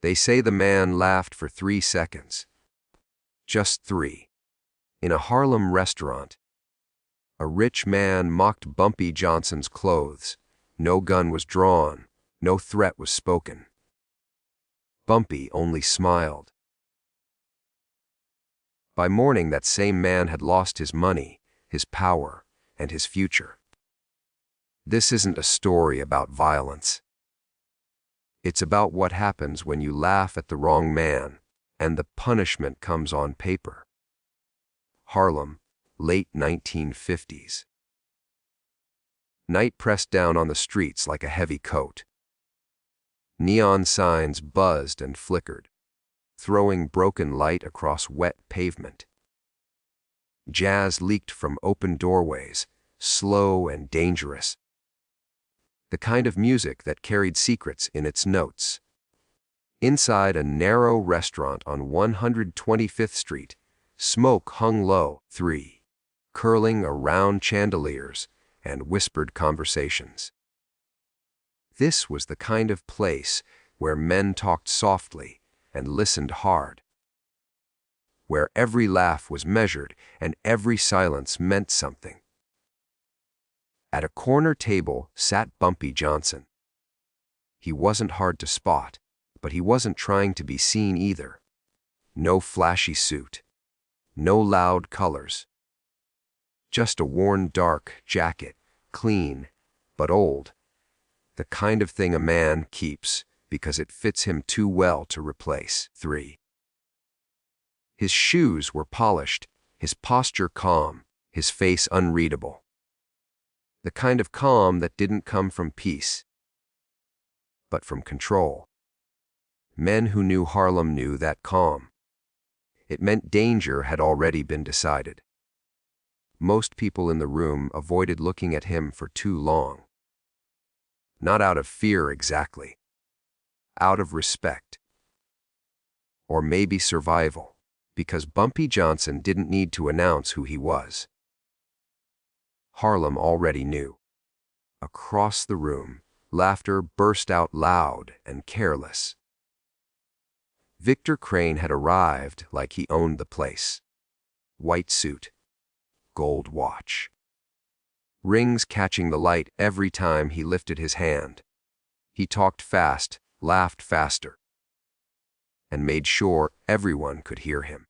They say the man laughed for 3 seconds. Just 3. In a Harlem restaurant. A rich man mocked Bumpy Johnson's clothes. No gun was drawn. No threat was spoken. Bumpy only smiled. By morning, that same man had lost his money, his power, and his future. This isn't a story about violence. It's about what happens when you laugh at the wrong man, and the punishment comes on paper. Harlem, late 1950s. Night pressed down on the streets like a heavy coat. Neon signs buzzed and flickered, throwing broken light across wet pavement. Jazz leaked from open doorways, slow and dangerous. The kind of music that carried secrets in its notes. Inside a narrow restaurant on 125th Street, smoke hung low, 3, curling around chandeliers and whispered conversations. This was the kind of place where men talked softly and listened hard, where every laugh was measured and every silence meant something. At a corner table sat Bumpy Johnson. He wasn't hard to spot, but he wasn't trying to be seen either. No flashy suit. No loud colors. Just a worn dark jacket, clean, but old. The kind of thing a man keeps because it fits him too well to replace. 3. His shoes were polished, his posture calm, his face unreadable. The kind of calm that didn't come from peace, but from control. Men who knew Harlem knew that calm. It meant danger had already been decided. Most people in the room avoided looking at him for too long. Not out of fear exactly. Out of respect. Or maybe survival, because Bumpy Johnson didn't need to announce who he was. Harlem already knew. Across the room, laughter burst out loud and careless. Victor Crane had arrived like he owned the place. White suit, gold watch. Rings catching the light every time he lifted his hand. He talked fast, laughed faster, and made sure everyone could hear him.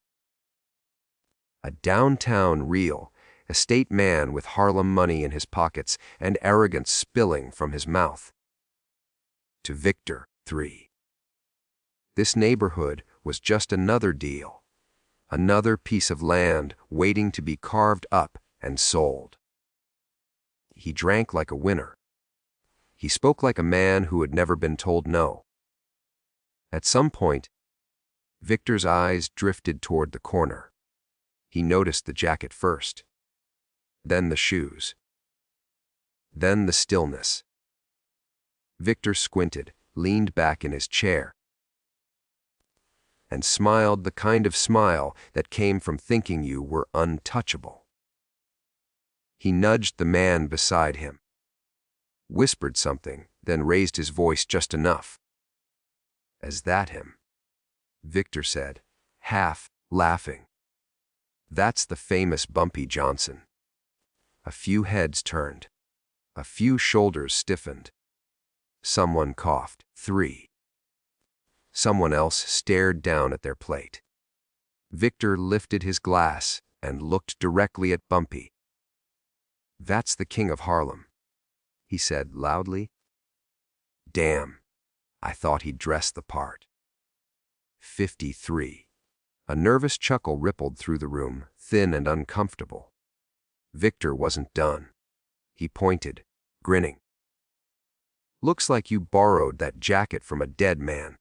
A downtown real estate man with Harlem money in his pockets and arrogance spilling from his mouth. To Victor, 3. This neighborhood was just another deal, another piece of land waiting to be carved up and sold. He drank like a winner. He spoke like a man who had never been told no. At some point, Victor's eyes drifted toward the corner. He noticed the jacket first, then the shoes, then the stillness. Victor squinted, leaned back in his chair, and smiled the kind of smile that came from thinking you were untouchable. He nudged the man beside him, whispered something, then raised his voice just enough. "Is that him?" Victor said, half laughing. "That's the famous Bumpy Johnson." A few heads turned. A few shoulders stiffened. Someone coughed. 3. Someone else stared down at their plate. Victor lifted his glass and looked directly at Bumpy. "That's the king of Harlem," he said loudly. "Damn, I thought he'd dress the part." 53. A nervous chuckle rippled through the room, thin and uncomfortable. Victor wasn't done. He pointed, grinning. "Looks like you borrowed that jacket from a dead man."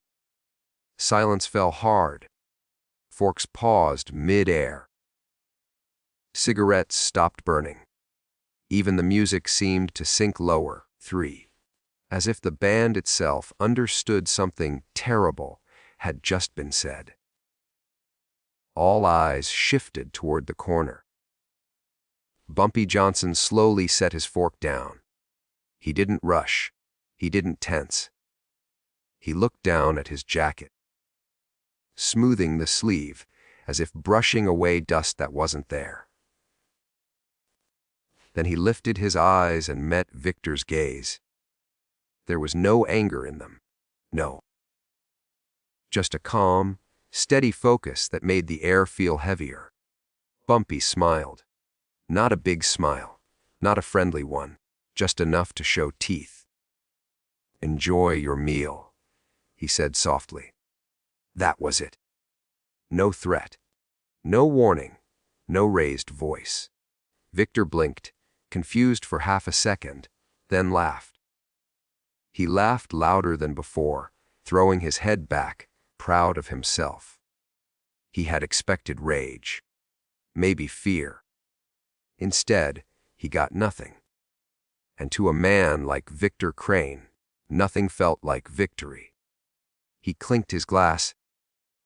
Silence fell hard. Forks paused mid-air. Cigarettes stopped burning. Even the music seemed to sink lower. 3. As if the band itself understood something terrible had just been said. All eyes shifted toward the corner. Bumpy Johnson slowly set his fork down. He didn't rush. He didn't tense. He looked down at his jacket. smoothing the sleeve, as if brushing away dust that wasn't there. Then he lifted his eyes and met Victor's gaze. There was no anger in them. No. Just a calm, steady focus that made the air feel heavier. Bumpy smiled. Not a big smile, not a friendly one, just enough to show teeth. "Enjoy your meal," he said softly. That was it. No threat, no warning, no raised voice. Victor blinked, confused for half a second, then laughed. He laughed louder than before, throwing his head back, proud of himself. He had expected rage, maybe fear. Instead, he got nothing. And to a man like Victor Crane, nothing felt like victory. He clinked his glass,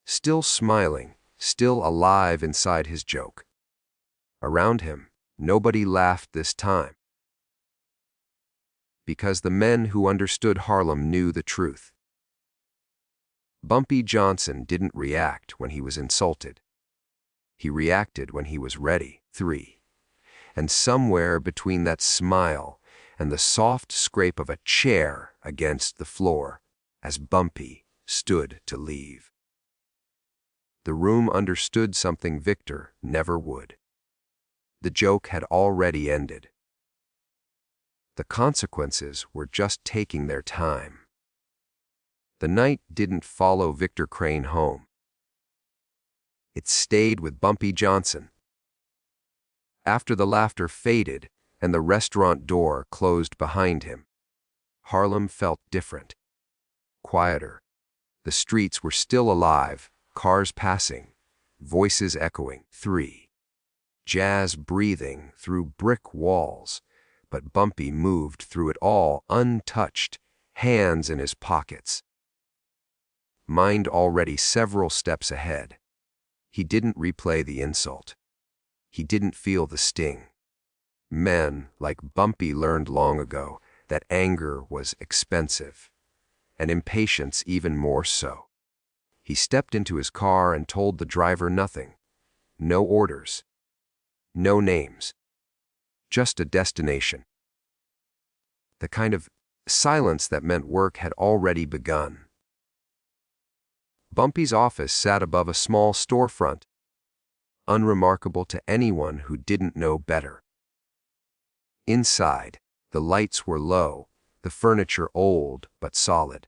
still smiling, still alive inside his joke. Around him, nobody laughed this time. Because the men who understood Harlem knew the truth. Bumpy Johnson didn't react when he was insulted. He reacted when he was ready. 3. And somewhere between that smile and the soft scrape of a chair against the floor, as Bumpy stood to leave, the room understood something Victor never would. The joke had already ended. The consequences were just taking their time. The night didn't follow Victor Crane home. It stayed with Bumpy Johnson. After the laughter faded and the restaurant door closed behind him, Harlem felt different. Quieter. The streets were still alive, cars passing, voices echoing. 3. Jazz breathing through brick walls, but Bumpy moved through it all untouched, hands in his pockets. Mind already several steps ahead. He didn't replay the insult. He didn't feel the sting. Men like Bumpy learned long ago that anger was expensive, and impatience even more so. He stepped into his car and told the driver nothing. No orders. No names. Just a destination. The kind of silence that meant work had already begun. Bumpy's office sat above a small storefront, unremarkable to anyone who didn't know better. Inside, the lights were low, the furniture old but solid.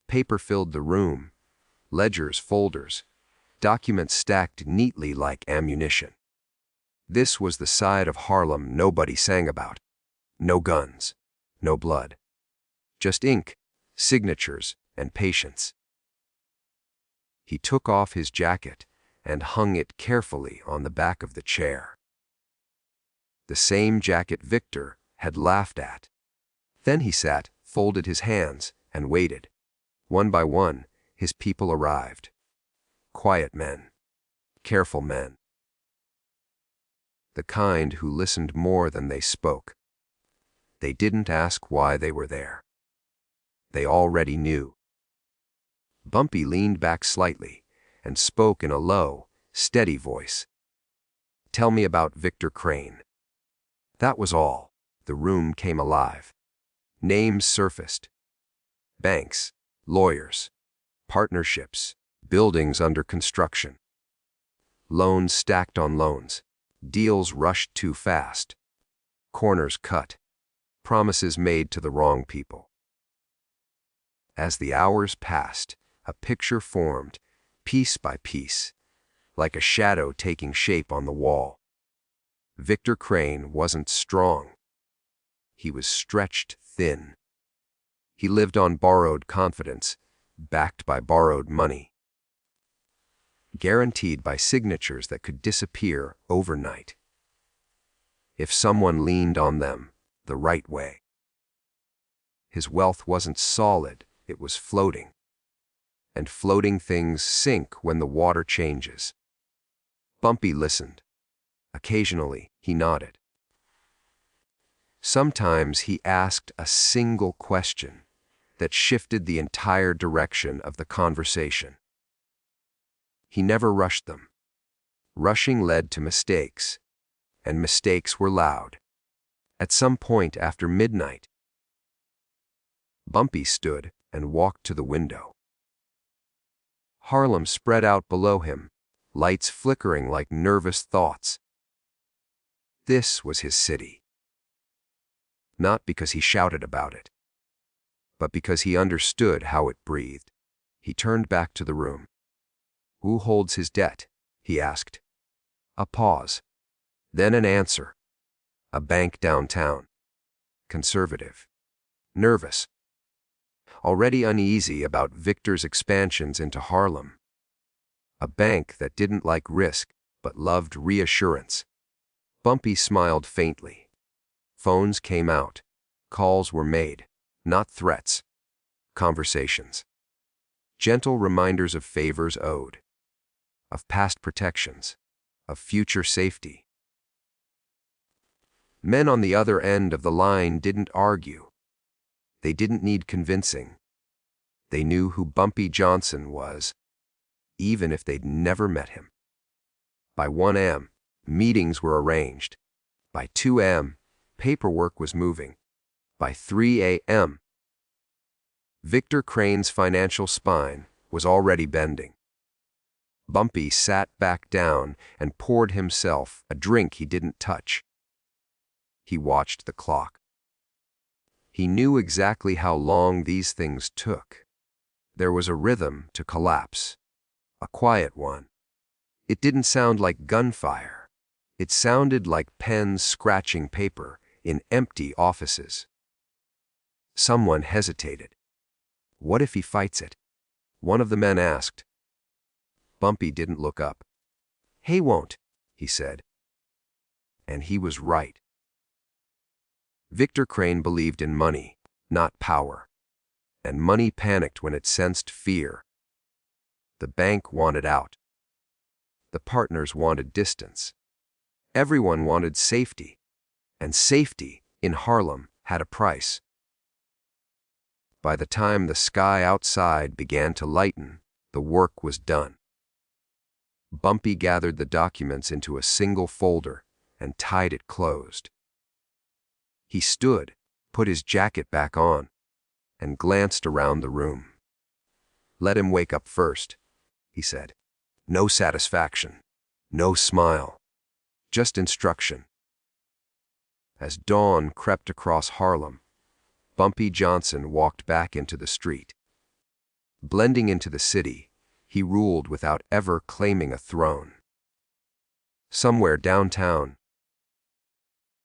Paper filled the room, ledgers, folders, documents stacked neatly like ammunition. This was the side of Harlem nobody sang about. No guns, no blood. Just ink, signatures, and patience. He took off his jacket and hung it carefully on the back of the chair. The same jacket Victor had laughed at. Then he sat, folded his hands, and waited. One by one, his people arrived. Quiet men. Careful men. The kind who listened more than they spoke. They didn't ask why they were there. They already knew. Bumpy leaned back slightly and spoke in a low, steady voice. "Tell me about Victor Crane." That was all. The room came alive. Names surfaced. Banks, lawyers, partnerships, buildings under construction. Loans stacked on loans. Deals rushed too fast. Corners cut. Promises made to the wrong people. As the hours passed, a picture formed, piece by piece, like a shadow taking shape on the wall. Victor Crane wasn't strong. He was stretched thin. He lived on borrowed confidence, backed by borrowed money, guaranteed by signatures that could disappear overnight, if someone leaned on them the right way. His wealth wasn't solid, it was floating. And floating things sink when the water changes. Bumpy listened. Occasionally, he nodded. Sometimes he asked a single question that shifted the entire direction of the conversation. He never rushed them. Rushing led to mistakes, and mistakes were loud. At some point after midnight, Bumpy stood and walked to the window. Harlem spread out below him, lights flickering like nervous thoughts. This was his city. Not because he shouted about it, but because he understood how it breathed. He turned back to the room. "Who holds his debt?" he asked. A pause. Then an answer. "A bank downtown." Conservative. Nervous. Already uneasy about Victor's expansions into Harlem. A bank that didn't like risk, but loved reassurance. Bumpy smiled faintly. Phones came out. Calls were made. Not threats. Conversations. Gentle reminders of favors owed. Of past protections. Of future safety. Men on the other end of the line didn't argue. They didn't need convincing. They knew who Bumpy Johnson was, even if they'd never met him. By 1 a.m., meetings were arranged. By 2 a.m., paperwork was moving. By 3 a.m., Victor Crane's financial spine was already bending. Bumpy sat back down and poured himself a drink he didn't touch. He watched the clock. He knew exactly how long these things took. There was a rhythm to collapse, a quiet one. It didn't sound like gunfire. It sounded like pens scratching paper in empty offices. Someone hesitated. "What if he fights it?" one of the men asked. Bumpy didn't look up. "He won't," he said. And he was right. Victor Crane believed in money, not power. And money panicked when it sensed fear. The bank wanted out. The partners wanted distance. Everyone wanted safety. And safety, in Harlem, had a price. By the time the sky outside began to lighten, the work was done. Bumpy gathered the documents into a single folder and tied it closed. He stood, put his jacket back on, and glanced around the room. "Let him wake up first," he said. No satisfaction, no smile, just instruction. As dawn crept across Harlem, Bumpy Johnson walked back into the street. Blending into the city, he ruled without ever claiming a throne. Somewhere downtown,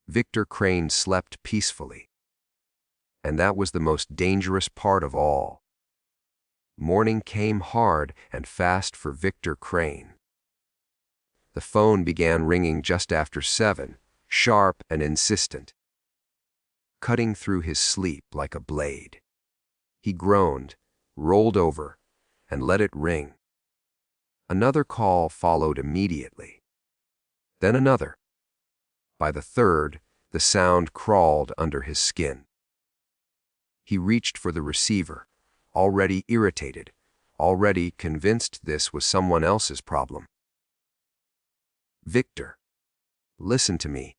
Victor Crane slept peacefully. And that was the most dangerous part of all. Morning came hard and fast for Victor Crane. The phone began ringing just after 7, sharp and insistent, cutting through his sleep like a blade. He groaned, rolled over, and let it ring. Another call followed immediately. Then another. By the third, the sound crawled under his skin. He reached for the receiver, already irritated, already convinced this was someone else's problem. "Victor, listen to me,"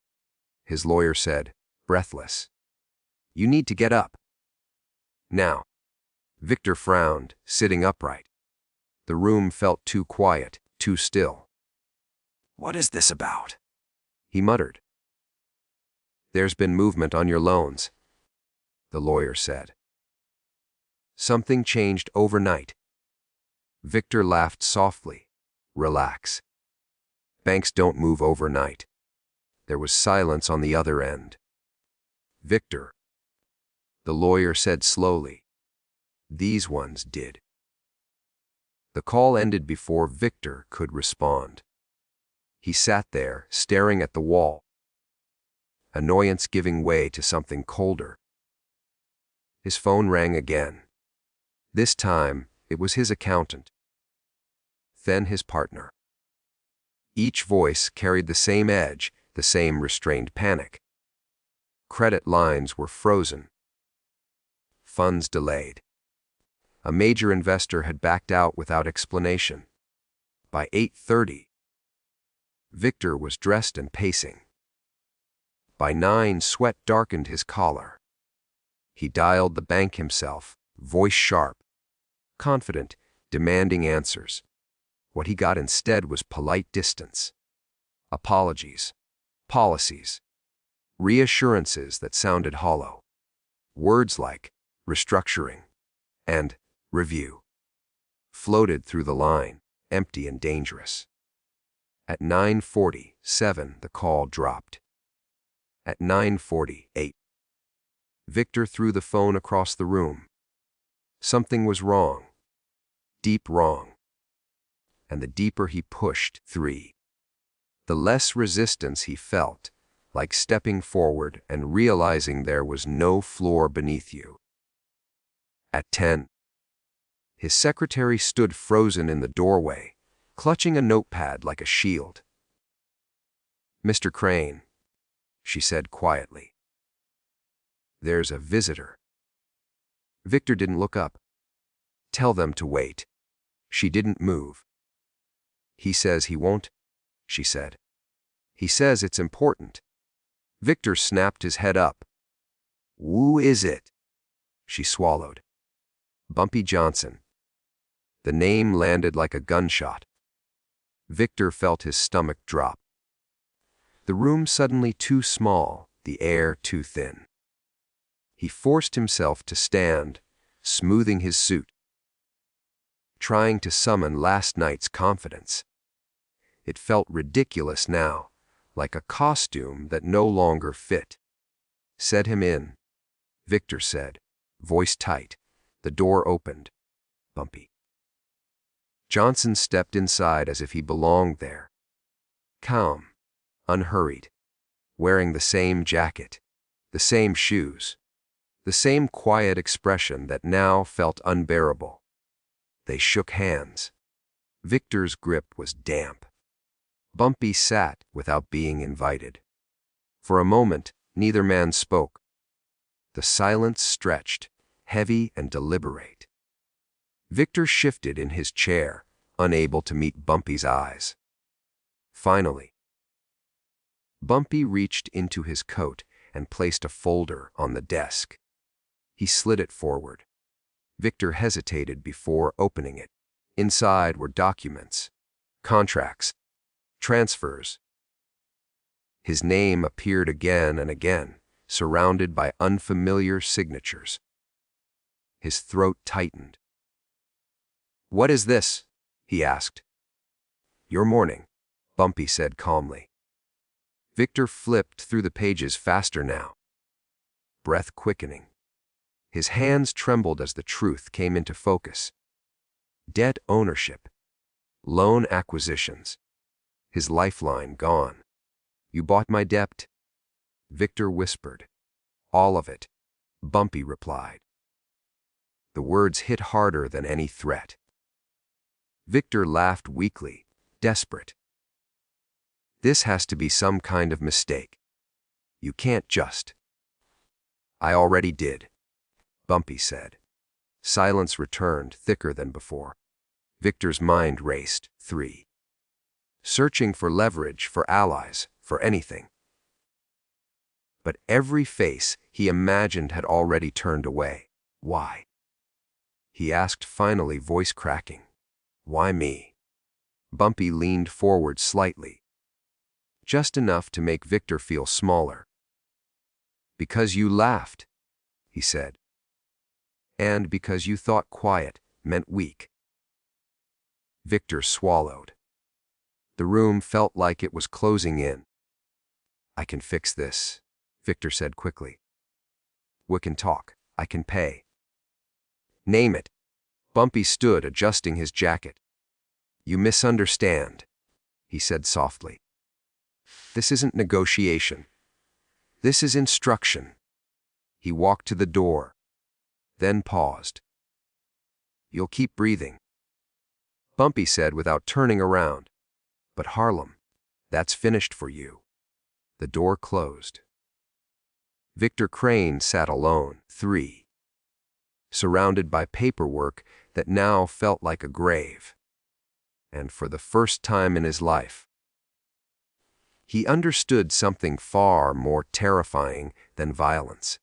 his lawyer said, breathless. "You need to get up. Now." Victor frowned, sitting upright. The room felt too quiet, too still. "What is this about?" he muttered. "There's been movement on your loans," the lawyer said. "Something changed overnight." Victor laughed softly. "Relax. Banks don't move overnight." There was silence on the other end. "Victor," the lawyer said slowly, "these ones did." The call ended before Victor could respond. He sat there, staring at the wall, annoyance giving way to something colder. His phone rang again. This time, it was his accountant. Then his partner. Each voice carried the same edge, the same restrained panic. Credit lines were frozen. Funds delayed. A major investor had backed out without explanation. By 8:30, Victor was dressed and pacing. By 9, sweat darkened his collar. He dialed the bank himself, voice sharp, confident, demanding answers. What he got instead was polite distance. Apologies, policies, reassurances that sounded hollow. Words like restructuring and review floated through the line, empty and dangerous. At 9:47, the call dropped. At 9:48, Victor threw the phone across the room. Something was wrong, deep wrong. And the deeper he pushed, the less resistance he felt, like stepping forward and realizing there was no floor beneath you. At 10, his secretary stood frozen in the doorway, clutching a notepad like a shield. "Mr. Crane," she said quietly. "There's a visitor." Victor didn't look up. "Tell them to wait." She didn't move. "He says he won't," she said. "He says it's important." Victor snapped his head up. "Who is it?" She swallowed. "Bumpy Johnson." The name landed like a gunshot. Victor felt his stomach drop. The room suddenly too small, the air too thin. He forced himself to stand, smoothing his suit, trying to summon last night's confidence. It felt ridiculous now, like a costume that no longer fit. "Set him in," Victor said, voice tight. The door opened. Bumpy Johnson stepped inside as if he belonged there. Calm, unhurried, wearing the same jacket, the same shoes, the same quiet expression that now felt unbearable. They shook hands. Victor's grip was damp. Bumpy sat without being invited. For a moment, neither man spoke. The silence stretched, heavy and deliberate. Victor shifted in his chair, unable to meet Bumpy's eyes. Finally, Bumpy reached into his coat and placed a folder on the desk. He slid it forward. Victor hesitated before opening it. Inside were documents, contracts, transfers. His name appeared again and again, surrounded by unfamiliar signatures. His throat tightened. "What is this?" he asked. "Your morning," Bumpy said calmly. Victor flipped through the pages faster now, breath quickening. His hands trembled as the truth came into focus. Debt ownership, loan acquisitions, his lifeline gone. "You bought my debt?" Victor whispered. "All of it," Bumpy replied. The words hit harder than any threat. Victor laughed weakly, desperate. "This has to be some kind of mistake. You can't just—" "I already did," Bumpy said. Silence returned, thicker than before. Victor's mind raced, searching for leverage, for allies, for anything. But every face he imagined had already turned away. "Why?" he asked finally, voice cracking. "Why me?" Bumpy leaned forward slightly, just enough to make Victor feel smaller. "Because you laughed," he said. "And because you thought quiet meant weak." Victor swallowed. The room felt like it was closing in. "I can fix this," Victor said quickly. "We can talk. I can pay." "Name it." Bumpy stood, adjusting his jacket. "You misunderstand," he said softly. "This isn't negotiation. This is instruction." He walked to the door, then paused. "You'll keep breathing," Bumpy said without turning around. "But Harlem, that's finished for you." The door closed. Victor Crane sat alone, surrounded by paperwork that now felt like a grave. and for the first time in his life, he understood something far more terrifying than violence.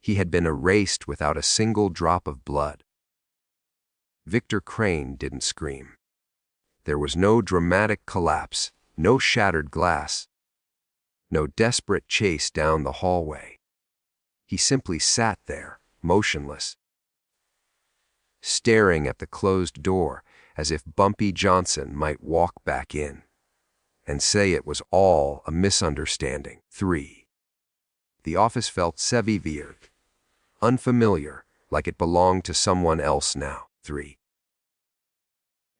He had been erased without a single drop of blood. Victor Crane didn't scream. There was no dramatic collapse, no shattered glass, no desperate chase down the hallway. He simply sat there, motionless, staring at the closed door as if Bumpy Johnson might walk back in and say it was all a misunderstanding. 3. The office felt sévère, unfamiliar, like it belonged to someone else now. 3.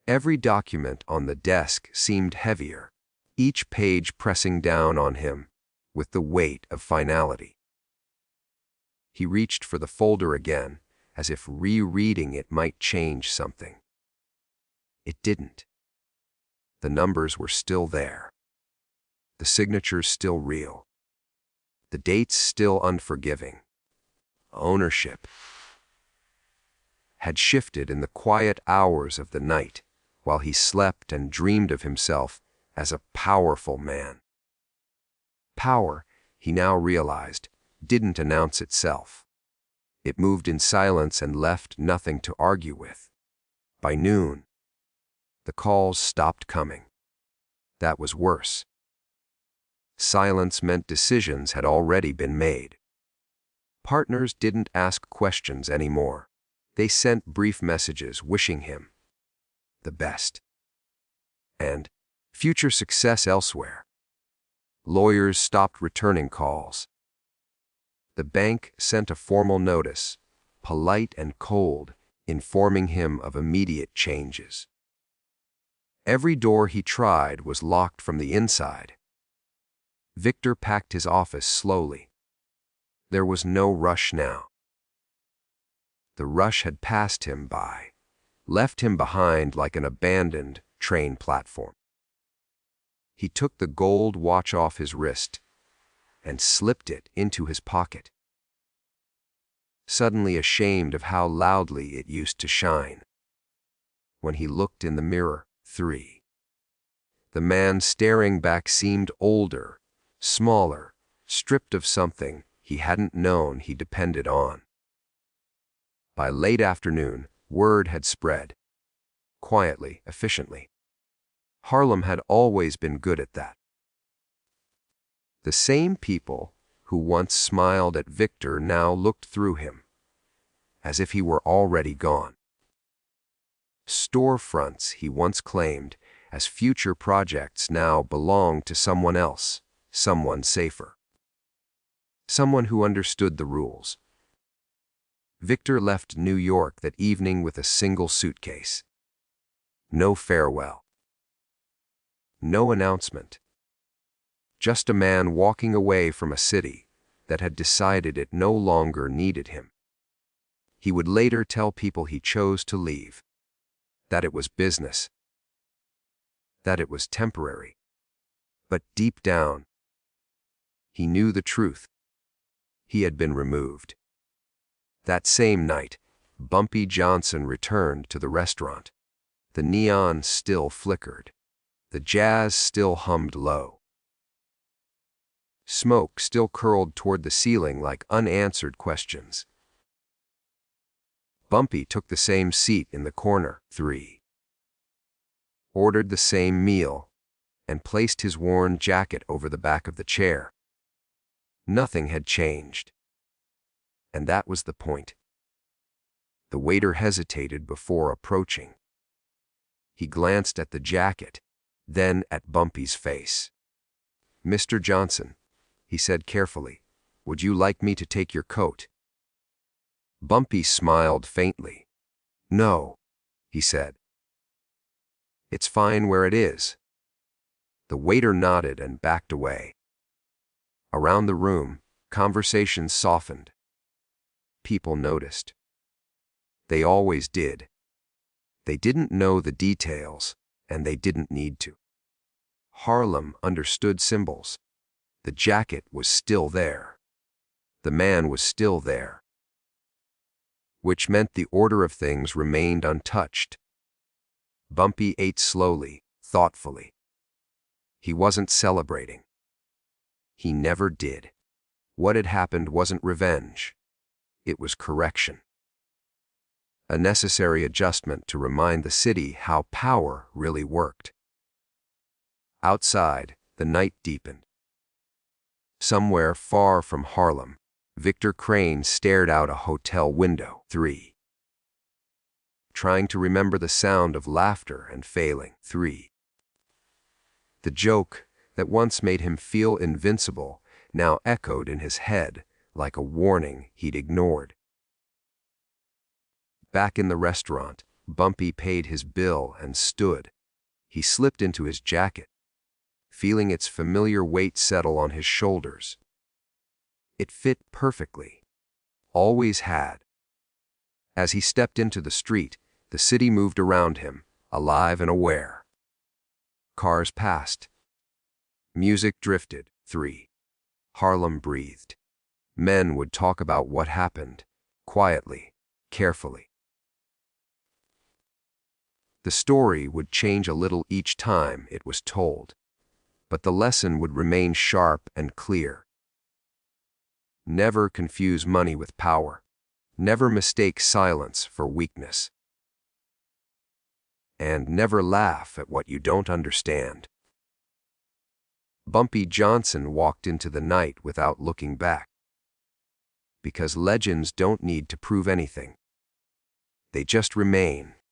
Every document on the desk seemed heavier, each page pressing down on him with the weight of finality. He reached for the folder again, as if rereading it might change something. It didn't. The numbers were still there. The signatures still real. The dates still unforgiving. Ownership had shifted in the quiet hours of the night while he slept and dreamed of himself as a powerful man. Power, he now realized, didn't announce itself. It moved in silence and left nothing to argue with. By noon, the calls stopped coming. That was worse. Silence meant decisions had already been made. Partners didn't ask questions anymore. They sent brief messages wishing him the best and future success elsewhere. Lawyers stopped returning calls. The bank sent a formal notice, polite and cold, informing him of immediate changes. Every door he tried was locked from the inside. Victor packed his office slowly. There was no rush now. The rush had passed him by, left him behind like an abandoned train platform. He took the gold watch off his wrist and slipped it into his pocket, suddenly ashamed of how loudly it used to shine. When he looked in the mirror, 3. The man staring back seemed older, smaller, stripped of something he hadn't known he depended on. By late afternoon, word had spread. Quietly, efficiently. Harlem had always been good at that. The same people who once smiled at Victor now looked through him, as if he were already gone. Storefronts he once claimed as future projects now belonged to someone else, someone safer. Someone who understood the rules. Victor left New York that evening with a single suitcase. No farewell. No announcement. Just a man walking away from a city that had decided it no longer needed him. He would later tell people he chose to leave, that it was business, that it was temporary. But deep down, he knew the truth. He had been removed. That same night, Bumpy Johnson returned to the restaurant. The neon still flickered. The jazz still hummed low. Smoke still curled toward the ceiling like unanswered questions. Bumpy took the same seat in the corner, 3. Ordered the same meal, and placed his worn jacket over the back of the chair. Nothing had changed. And that was the point. The waiter hesitated before approaching. He glanced at the jacket, then at Bumpy's face. "Mr. Johnson," he said carefully, "would you like me to take your coat?" Bumpy smiled faintly. "No," he said. "It's fine where it is." The waiter nodded and backed away. Around the room, conversations softened. People noticed. They always did. They didn't know the details, and they didn't need to. Harlem understood symbols. The jacket was still there. The man was still there. Which meant the order of things remained untouched. Bumpy ate slowly, thoughtfully. He wasn't celebrating. He never did. What had happened wasn't revenge. It was correction. A necessary adjustment to remind the city how power really worked. Outside, the night deepened. Somewhere far from Harlem, Victor Crane stared out a hotel window. 3. Trying to remember the sound of laughter and failing. 3. The joke that once made him feel invincible now echoed in his head like a warning he'd ignored. Back in the restaurant, Bumpy paid his bill and stood. He slipped into his jacket, feeling its familiar weight settle on his shoulders. It fit perfectly. Always had. As he stepped into the street, the city moved around him, alive and aware. Cars passed. Music drifted. 3. Harlem breathed. Men would talk about what happened, quietly, carefully. The story would change a little each time it was told, but the lesson would remain sharp and clear. Never confuse money with power. Never mistake silence for weakness. And never laugh at what you don't understand. Bumpy Johnson walked into the night without looking back. Because legends don't need to prove anything. They just remain.